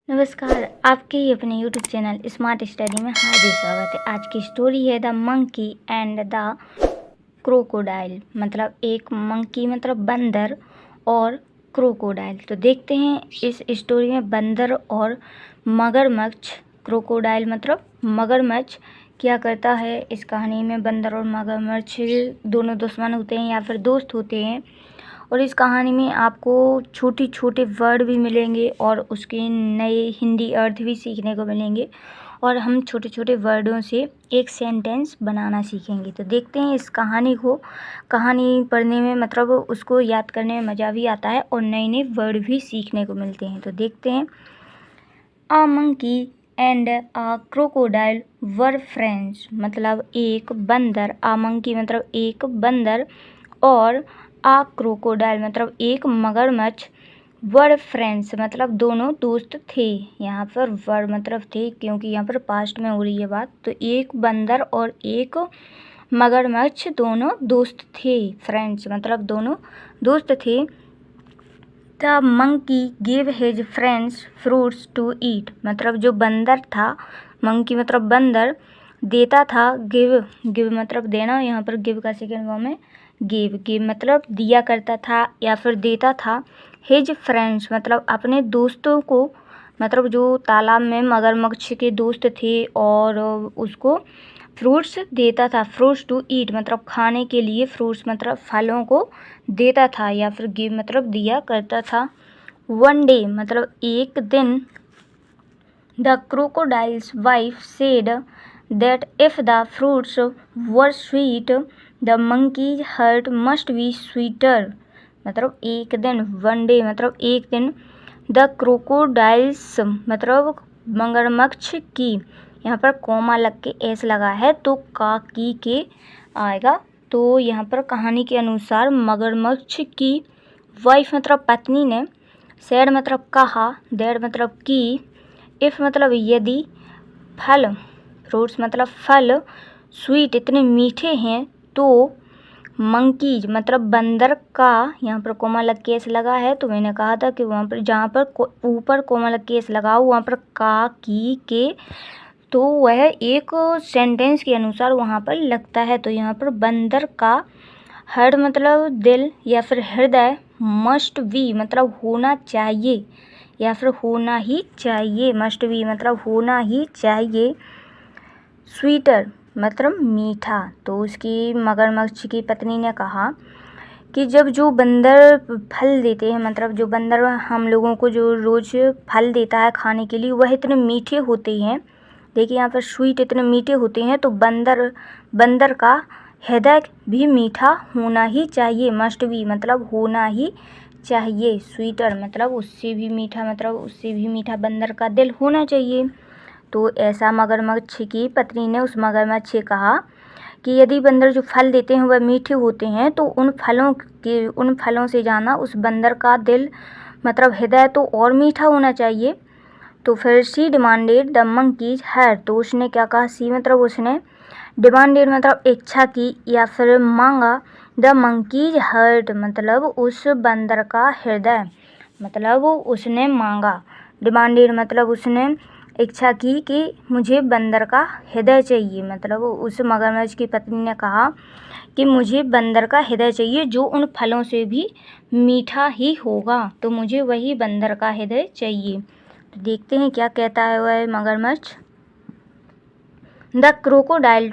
नमस्कार, आपके ही अपने यूट्यूब चैनल स्मार्ट स्टडी में हार्दिक स्वागत है। आज की स्टोरी है the monkey and the crocodile. मतलब एक मंकी मतलब बंदर और क्रोकोडाइल। तो देखते हैं इस स्टोरी में बंदर और मगरमच्छ, क्रोकोडाइल मतलब मगरमच्छ क्या करता है। इस कहानी में बंदर और मगरमच्छ दोनों दुश्मन होते हैं या फिर दोस्त होते हैं। और इस कहानी में आपको छोटे छोटे वर्ड भी मिलेंगे और उसके नए हिंदी अर्थ भी सीखने को मिलेंगे और हम छोटे छोटे वर्डों से एक सेंटेंस बनाना सीखेंगे। तो देखते हैं इस कहानी को। कहानी पढ़ने में मतलब उसको याद करने में मज़ा भी आता है और नए नए वर्ड भी सीखने को मिलते हैं। तो देखते हैं। A monkey and a crocodile were friends. मतलब एक बंदर, अ मंकी मतलब एक बंदर और आ क्रोकोडाइल मतलब एक मगरमच्छ वर फ्रेंड्स मतलब दोनों दोस्त थे। यहाँ पर वर मतलब थे क्योंकि यहाँ पर पास्ट में हो रही है बात। तो एक बंदर और एक मगरमच्छ दोनों दोस्त थे। फ्रेंड्स मतलब दोनों दोस्त थे। The monkey give his friends fruits to eat. मतलब जो बंदर था, मंकी मतलब बंदर, देता था। गिव मतलब देना, यहाँ पर गिव का सेकेंड फॉर्म है गिव मतलब दिया करता था या फिर देता था। हिज फ्रेंड्स मतलब अपने दोस्तों को, मतलब जो तालाब में मगरमच्छ के दोस्त थे और उसको फ्रूट्स देता था। फ्रूट्स टू ईट मतलब खाने के लिए, फ्रूट्स मतलब फलों को देता था या फिर गिव मतलब दिया करता था। वन डे मतलब एक दिन। The crocodiles wife said that if the fruits were sweet, the monkey's heart must be sweeter। मतलब एक दिन, वन डे मतलब एक दिन। द क्रोकोडाइल्स मतलब मगरमच्छ की, यहाँ पर कोमा लग के एस लगा है तो का की के आएगा। तो यहाँ पर कहानी के अनुसार मगरमच्छ की वाइफ मतलब पत्नी ने, सैड मतलब कहा, दैट मतलब की, इफ़ मतलब यदि, फल फ्रूट्स मतलब फल, स्वीट इतने मीठे हैं, तो मंकीज मतलब बंदर का, यहाँ पर कोमल केस लगा है तो मैंने कहा था कि वहाँ पर जहाँ पर ऊपर कोमल केस लगा हो वहाँ पर का की के, तो वह एक सेंटेंस के अनुसार वहाँ पर लगता है। तो यहाँ पर बंदर का हर्ट मतलब दिल या फिर हृदय, मस्ट बी मतलब होना चाहिए या फिर होना ही चाहिए, मस्ट बी मतलब होना ही चाहिए, स्वीटर मतलब मीठा। तो उसकी मगरमच्छ की पत्नी ने कहा कि जब जो बंदर फल देते हैं, मतलब जो बंदर हम लोगों को जो रोज़ फल देता है खाने के लिए, वह इतने मीठे होते हैं। देखिए यहाँ पर स्वीट इतने मीठे होते हैं, तो बंदर का हृदय भी मीठा होना ही चाहिए, मस्ट बी मतलब होना ही चाहिए, स्वीटर मतलब उससे भी मीठा, मतलब उससे भी मीठा बंदर का दिल होना चाहिए। तो ऐसा मगरमच्छ की पत्नी ने उस मगरमच्छ से कहा कि यदि बंदर जो फल देते हैं वह मीठे होते हैं, तो उन फलों से जाना उस बंदर का दिल मतलब हृदय तो और मीठा होना चाहिए। तो फिर सी डिमांडेड द मंकीज हर्ट। तो उसने क्या कहा, सी मतलब उसने, डिमांडेड मतलब इच्छा की या फिर मांगा, द मंकीज हर्ट मतलब उस बंदर का हृदय, मतलब उसने मांगा। डिमांडेड मतलब उसने इच्छा की कि मुझे बंदर का हृदय चाहिए, मतलब उस मगरमच्छ की पत्नी ने कहा कि मुझे बंदर का हृदय चाहिए जो उन फलों से भी मीठा ही होगा, तो मुझे वही बंदर का हृदय चाहिए। तो देखते हैं क्या कहता है वह मगरमच्छ। The crocodile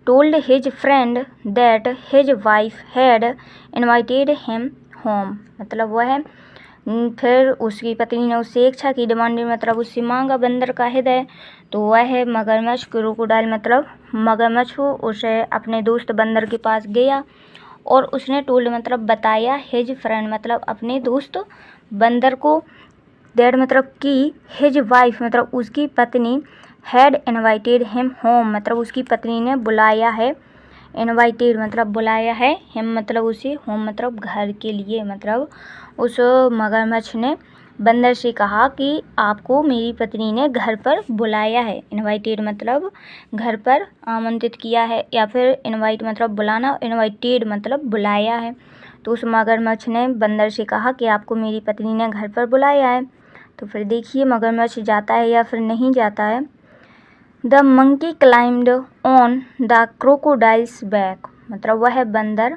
told his friend that his wife had invited him home. मतलब वह फिर उसकी पत्नी ने उससे इच्छा की, डिमांडेड मतलब उससे मांगा बंदर का हृदय। तो वह मगरमच्छ, क्रोकोडाइल मतलब मगरमच्छ, उसे अपने दोस्त बंदर के पास गया और उसने टोल्ड मतलब बताया, हिज फ्रेंड मतलब अपने दोस्त बंदर को, दैट मतलब कि, हिज वाइफ मतलब उसकी पत्नी, हैड इनवाइटेड हिम होम मतलब उसकी पत्नी ने बुलाया है, इनवाइटेड मतलब बुलाया है, हिम मतलब उसे, होम मतलब घर के लिए। मतलब उस मगरमच्छ ने बंदर से कहा कि आपको मेरी पत्नी ने घर पर बुलाया है। इनवाइटेड मतलब घर पर आमंत्रित किया है या फिर इनवाइट मतलब बुलाना, इनवाइटेड मतलब बुलाया है। तो उस मगरमच्छ ने बंदर से कहा कि आपको मेरी पत्नी ने घर पर बुलाया है। तो फिर देखिए मगरमच्छ जाता है या फिर नहीं जाता है। The monkey climbed on the crocodiles back, मतलब वह बंदर,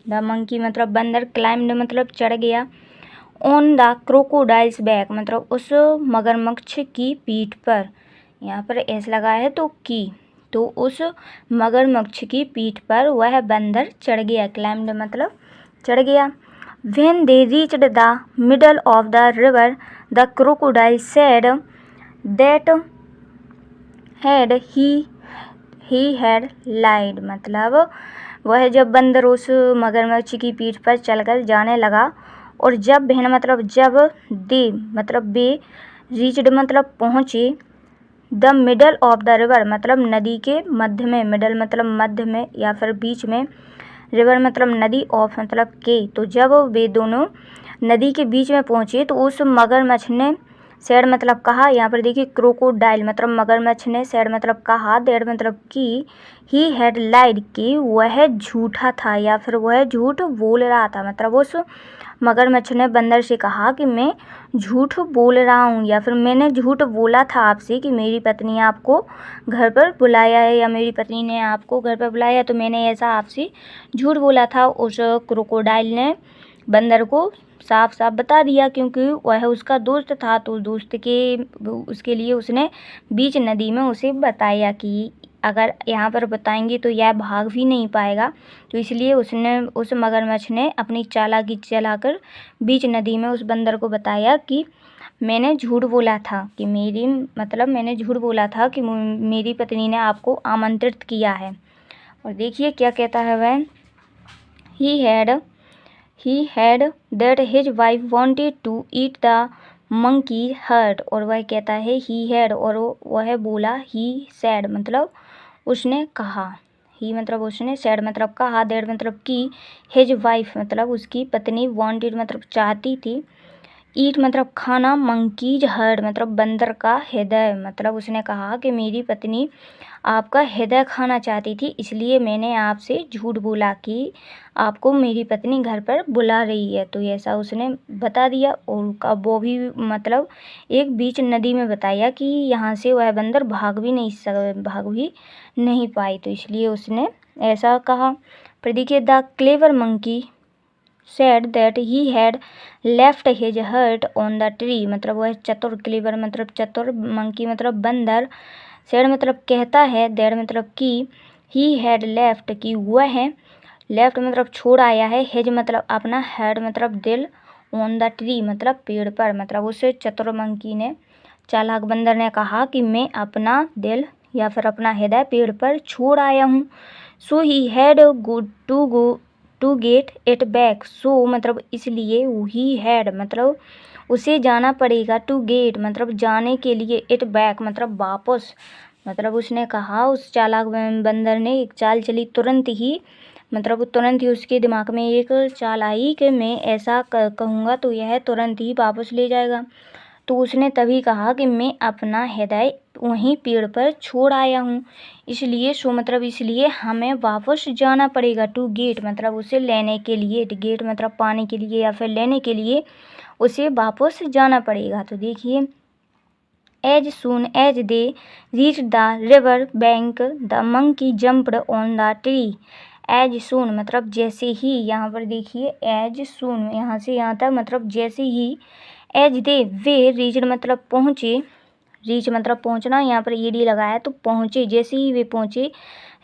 द मंकी मतलब बंदर, क्लाइम्ड मतलब चढ़ गया, ऑन द क्रोकोडाइल्स बैक मतलब उस मगरमच्छ की पीठ पर, यहाँ पर एस लगा है तो की, तो उस मगरमच्छ की पीठ पर वह बंदर चढ़ गया। क्लाइम्ड मतलब चढ़ गया। When they reached the middle of the river the crocodile said that had he had lied, मतलब वह जब बंदर उस मगरमच्छ की पीठ पर चलकर जाने लगा, और जब बहन मतलब जब दे मतलब बे, रीच्ड मतलब पहुँचे, the middle of the river मतलब नदी के मध्य में, मिडल मतलब मध्य में या फिर बीच में, रिवर मतलब नदी, ऑफ मतलब के, तो जब वे दोनों नदी के बीच में पहुँचे तो उस मगरमच्छ ने सैड मतलब कहा, यहाँ पर देखिए क्रोकोडाइल मतलब मगरमच्छ ने, सैड मतलब कहा, दैट मतलब कि, ही हैड लाइड कि वह झूठा था या फिर वह झूठ बोल रहा था, मतलब उस मगरमच्छ ने बंदर से कहा कि मैं झूठ बोल रहा हूँ या फिर मैंने झूठ बोला था आपसे कि मेरी पत्नी आपको घर पर बुलाया है या मेरी पत्नी ने आपको घर पर बुलाया, तो मैंने ऐसा आपसे झूठ बोला था। उस क्रोकोडाइल ने बंदर को साफ साफ बता दिया, क्योंकि वह उसका दोस्त था, तो दोस्त के उसके लिए उसने बीच नदी में उसे बताया कि अगर यहाँ पर बताएंगे तो यह भाग भी नहीं पाएगा, तो इसलिए उसने, उस मगरमच्छ ने अपनी चालाकी चलाकर बीच नदी में उस बंदर को बताया कि मैंने झूठ बोला था कि मेरी मतलब मैंने झूठ बोला था कि मेरी पत्नी ने आपको आमंत्रित किया है। और देखिए क्या कहता है वह, he had that his wife wanted to eat the monkey heart, और वह कहता है he had, और वह बोला, he said मतलब उसने कहा, ही मतलब उसने, said मतलब कहा, that मतलब कि, his wife मतलब उसकी पत्नी, wanted मतलब चाहती थी, ईट मतलब खाना, मंकीज हर्ड मतलब बंदर का हृदय, मतलब उसने कहा कि मेरी पत्नी आपका हृदय खाना चाहती थी, इसलिए मैंने आपसे झूठ बोला कि आपको मेरी पत्नी घर पर बुला रही है, तो ऐसा उसने बता दिया। और अब वो भी मतलब एक बीच नदी में बताया कि यहाँ से वह बंदर भाग भी नहीं पाई, तो इसलिए उसने ऐसा कहा। पर देखिए the clever monkey said that he had left his hurt on the tree, मतलब वह चतुर, क्लेवर मतलब चतुर, मंकी मतलब बंदर, said मतलब कहता है, that मतलब कि, he had left कि वह है, left मतलब छोड़ आया है, his मतलब अपना, head मतलब दिल, on the tree मतलब पेड़ पर, मतलब उस चतुर मंकी ने, चालाक बंदर ने कहा कि मैं अपना दिल या फिर अपना हृदय पेड़ पर छोड़ आया हूँ। So he had go to get it back, so मतलब इसलिए, ही हैड मतलब उसे जाना पड़ेगा, टू गेट मतलब जाने के लिए, इट बैक मतलब वापस, मतलब उसने कहा, उस चालाक बंदर ने एक चाल चली, तुरंत ही मतलब तुरंत ही उसके दिमाग में एक चाल आई कि मैं ऐसा कहूँगा तो यह तुरंत ही वापस ले जाएगा, तो उसने तभी कहा कि मैं अपना हृदय वहीं पेड़ पर छोड़ आया हूँ, इसलिए सो मतलब इसलिए हमें वापस जाना पड़ेगा, टू गेट मतलब उसे लेने के लिए, गेट मतलब पाने के लिए या फिर लेने के लिए उसे वापस जाना पड़ेगा। तो देखिए as soon as they reach the river bank the monkey jumped on the tree, as soon मतलब जैसे ही, यहाँ पर देखिए एज सून, यहाँ से यहाँ तक मतलब जैसे ही, एज दे वे, रीच्ड मतलब पहुँचे, रीच मतलब पहुँचना, यहाँ पर ईडी लगाया तो पहुँचे, जैसे ही वे पहुँचे,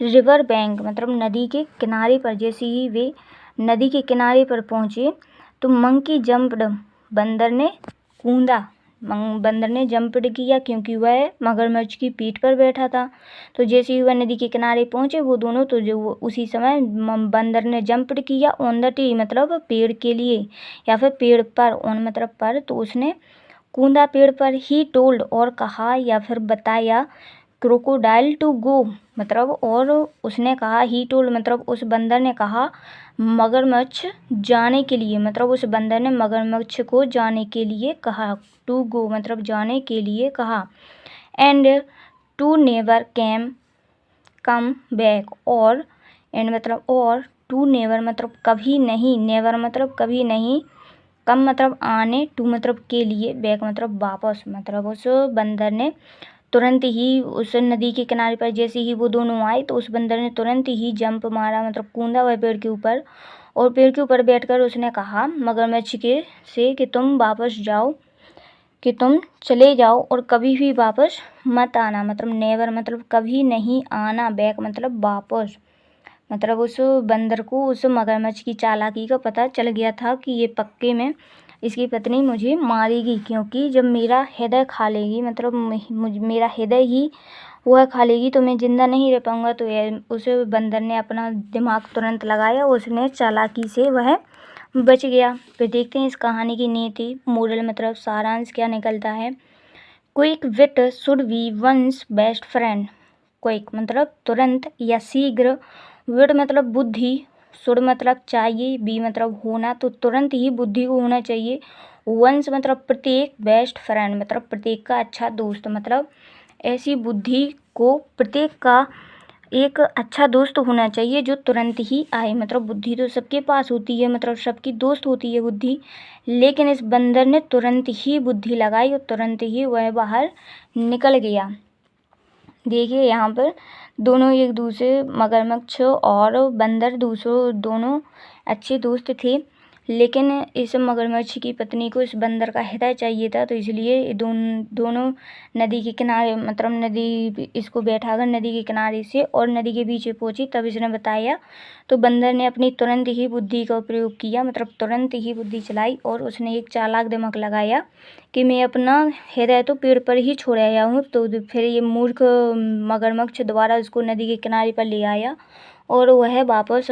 रिवर बैंक मतलब नदी के किनारे पर, जैसे ही वे नदी के किनारे पर पहुँचे तो मंकी जंप्ड बंदर ने कूदा, बंदर ने जंप्ड किया क्योंकि वह मगरमच्छ की पीठ पर बैठा था, तो जैसे ही वह नदी के किनारे पहुँचे वो दोनों, तो जो उसी समय बंदर ने जंप्ड किया, ऑन द ट्री मतलब पेड़ के लिए या फिर पेड़ पर, ऑन मतलब पर, तो उसने कूदा पेड़ पर, ही टोल्ड और कहा या फिर बताया, क्रोकोडाइल टू गो मतलब और उसने कहा, ही टोल्ड मतलब उस बंदर ने कहा, मगरमच्छ जाने के लिए, मतलब उस बंदर ने मगरमच्छ को जाने के लिए कहा, टू गो मतलब जाने के लिए कहा, and to never come back, और एंड मतलब और टू नेवर मतलब कभी नहीं, नेवर मतलब कभी नहीं, कम मतलब आने, टू मतलब के लिए, बैक मतलब वापस। मतलब उस बंदर ने तुरंत ही उस नदी के किनारे पर जैसे ही वो दोनों आए तो उस बंदर ने तुरंत ही जंप मारा, मतलब कूदा वह पेड़ के ऊपर, और पेड़ के ऊपर बैठकर उसने कहा मगरमच्छ के से कि तुम वापस जाओ, कि तुम चले जाओ और कभी भी वापस मत आना। मतलब नेवर मतलब कभी नहीं आना, बैक मतलब वापस। मतलब उस बंदर को उस मगरमच्छ की चालाकी का पता चल गया था कि ये पक्के में इसकी पत्नी मुझे मारेगी, क्योंकि जब मेरा हृदय खा लेगी, मतलब मेरा हृदय ही वह खा लेगी तो मैं जिंदा नहीं रह पाऊंगा। तो उस बंदर ने अपना दिमाग तुरंत लगाया, उसने चालाकी से वह बच गया। फिर देखते हैं इस कहानी की नीति, मोरल मतलब सारांश क्या निकलता है। Quick wit should be once best friend. Quick मतलब तुरंत या शीघ्र, विट मतलब बुद्धि, शुड मतलब चाहिए, बी मतलब होना, तो तुरंत ही बुद्धि को होना चाहिए। वंस मतलब प्रत्येक, बेस्ट फ्रेंड मतलब प्रत्येक का अच्छा दोस्त। मतलब ऐसी बुद्धि को प्रत्येक का एक अच्छा दोस्त होना चाहिए जो तुरंत ही आए। मतलब बुद्धि तो सबके पास होती है, मतलब सबकी दोस्त होती है बुद्धि, लेकिन इस बंदर ने तुरंत ही बुद्धि लगाई और तुरंत ही वह बाहर निकल गया। देखिए यहाँ पर दोनों एक दूसरे, मगरमच्छ और बंदर दोनों अच्छे दोस्त थे, लेकिन इस मगरमच्छ की पत्नी को इस बंदर का हृदय चाहिए था, तो इसलिए दोनों नदी के किनारे, मतलब नदी इसको बैठाकर नदी के किनारे से और नदी के बीच पहुंची, तब इसने बताया। तो बंदर ने अपनी तुरंत ही बुद्धि का प्रयोग किया, मतलब तुरंत ही बुद्धि चलाई और उसने एक चालाक दिमाग लगाया कि मैं अपना हृदय तो पेड़ पर ही छोड़ आया हूँ। तो फिर ये मूर्ख मगरमच्छ दोबारा उसको नदी के किनारे पर ले आया और वह वापस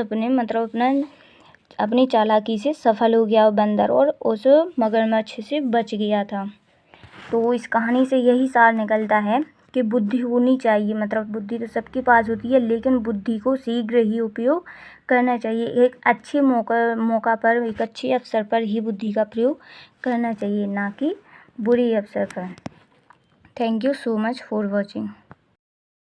अपनी चालाकी से सफल हो गया बंदर, और उस मगरमच्छ से बच गया था। तो इस कहानी से यही सार निकलता है कि बुद्धि होनी चाहिए। मतलब बुद्धि तो सबके पास होती है, लेकिन बुद्धि को शीघ्र ही उपयोग करना चाहिए। एक अच्छे मौका पर, एक अच्छे अवसर पर ही बुद्धि का प्रयोग करना चाहिए, ना कि बुरे अवसर पर। Thank you so much for watching.